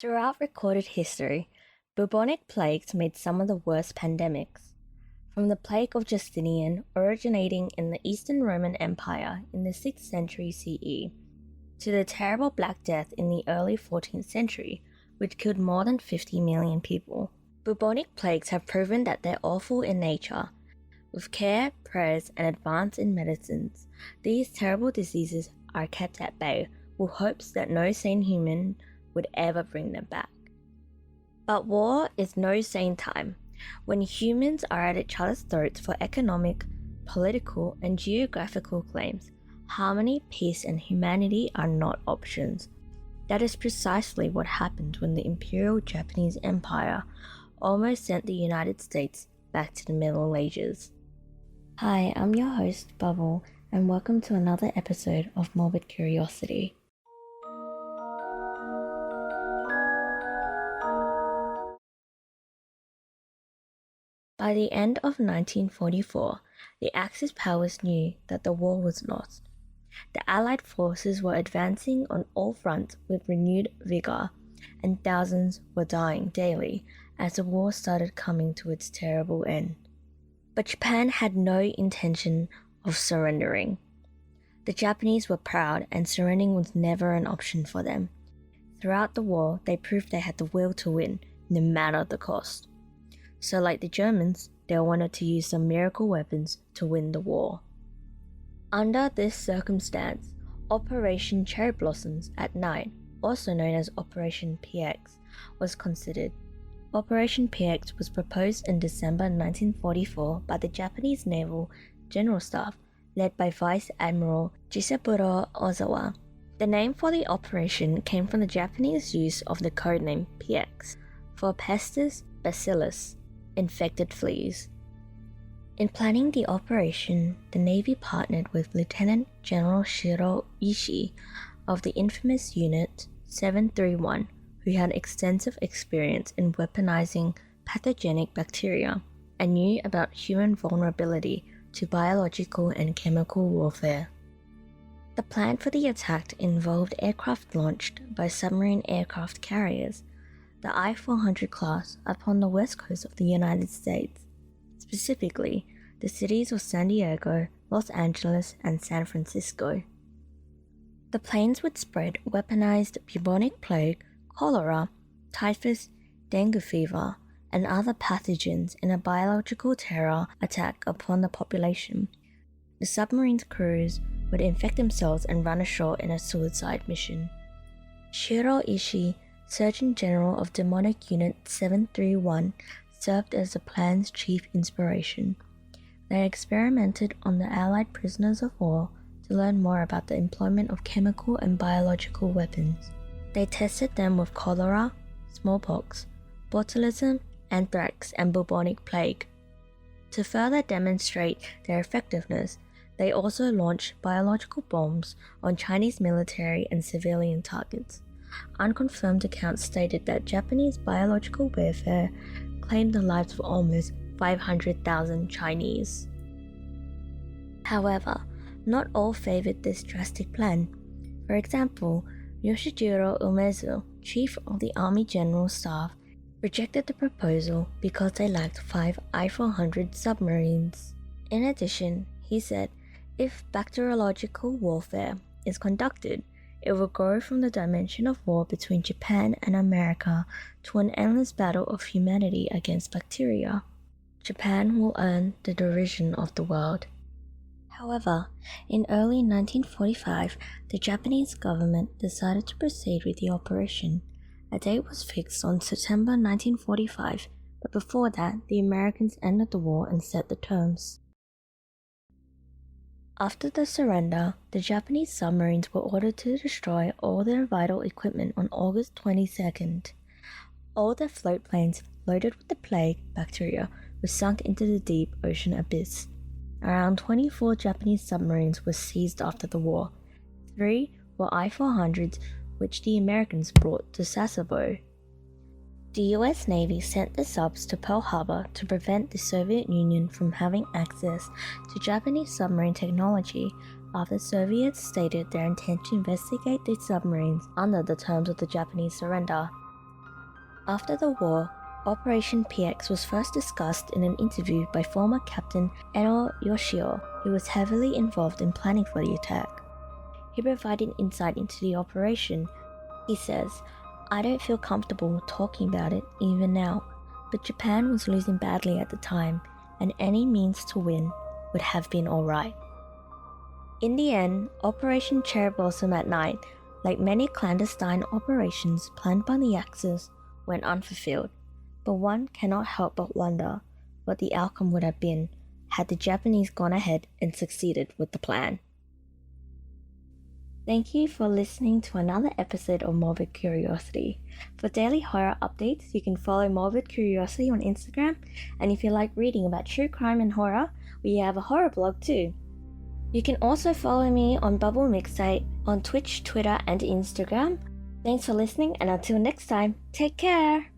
Throughout recorded history, bubonic plagues made some of the worst pandemics. From the plague of Justinian, originating in the Eastern Roman Empire in the 6th century CE, to the terrible Black Death in the early 14th century, which killed more than 50 million people. Bubonic plagues have proven that they're awful in nature. With care, prayers, and advance in medicines, these terrible diseases are kept at bay with hopes that no sane human would ever bring them back. But war is no sane time. When humans are at each other's throats for economic, political, and geographical claims, harmony, peace, and humanity are not options. That is precisely what happened when the Imperial Japanese Empire almost sent the United States back to the Middle Ages. Hi, I'm your host, Bubble, and welcome to another episode of Morbid Curiosity. By the end of 1944, the Axis powers knew that the war was lost. The Allied forces were advancing on all fronts with renewed vigor, and thousands were dying daily as the war started coming to its terrible end. But Japan had no intention of surrendering. The Japanese were proud, and surrendering was never an option for them. Throughout the war, they proved they had the will to win, no matter the cost. So like the Germans, they wanted to use some miracle weapons to win the war. Under this circumstance, Operation Cherry Blossoms at Night, also known as Operation PX, was considered. Operation PX was proposed in December 1944 by the Japanese Naval General Staff, led by Vice Admiral Giseburo Ozawa. The name for the operation came from the Japanese use of the codename PX for Pestis bacillus, infected fleas. In planning the operation, the Navy partnered with Lieutenant General Shiro Ishii of the infamous Unit 731, who had extensive experience in weaponizing pathogenic bacteria and knew about human vulnerability to biological and chemical warfare. The plan for the attack involved aircraft launched by submarine aircraft carriers, the I-400 class, upon the west coast of the United States, specifically the cities of San Diego, Los Angeles, and San Francisco. The planes would spread weaponized bubonic plague, cholera, typhus, dengue fever, and other pathogens in a biological terror attack upon the population. The submarine's crews would infect themselves and run ashore in a suicide mission. Shiro Ishii, Surgeon General of Demonic Unit 731, served as the plan's chief inspiration. They experimented on the Allied prisoners of war to learn more about the employment of chemical and biological weapons. They tested them with cholera, smallpox, botulism, anthrax, and bubonic plague. To further demonstrate their effectiveness, they also launched biological bombs on Chinese military and civilian targets. Unconfirmed accounts stated that Japanese biological warfare claimed the lives of almost 500,000 Chinese. However, not all favored this drastic plan. For example, Yoshijiro Umezu, chief of the Army General Staff, rejected the proposal because they lacked 5 I-400 submarines. In addition, he said, if bacteriological warfare is conducted, it will grow from the dimension of war between Japan and America to an endless battle of humanity against bacteria. Japan will earn the derision of the world. However, in early 1945, the Japanese government decided to proceed with the operation. A date was fixed on September 1945, but before that, the Americans ended the war and set the terms. After the surrender, the Japanese submarines were ordered to destroy all their vital equipment on August 22nd. All their float planes loaded with the plague bacteria were sunk into the deep ocean abyss. Around 24 Japanese submarines were seized after the war. 3 were I-400s, which the Americans brought to Sasebo. The US Navy sent the subs to Pearl Harbor to prevent the Soviet Union from having access to Japanese submarine technology after the Soviets stated their intent to investigate the submarines under the terms of the Japanese surrender. After the war, Operation PX was first discussed in an interview by former Captain Eno Yoshio, who was heavily involved in planning for the attack. He provided insight into the operation. He says, "I don't feel comfortable talking about it even now, but Japan was losing badly at the time, and any means to win would have been alright." In the end, Operation Cherry Blossom at Night, like many clandestine operations planned by the Axis, went unfulfilled, but one cannot help but wonder what the outcome would have been had the Japanese gone ahead and succeeded with the plan. Thank you for listening to another episode of Morbid Curiosity. For daily horror updates, you can follow Morbid Curiosity on Instagram, and if you like reading about true crime and horror, we have a horror blog too. You can also follow me on Bubble Mixtape on Twitch, Twitter, and Instagram. Thanks for listening, and until next time, take care!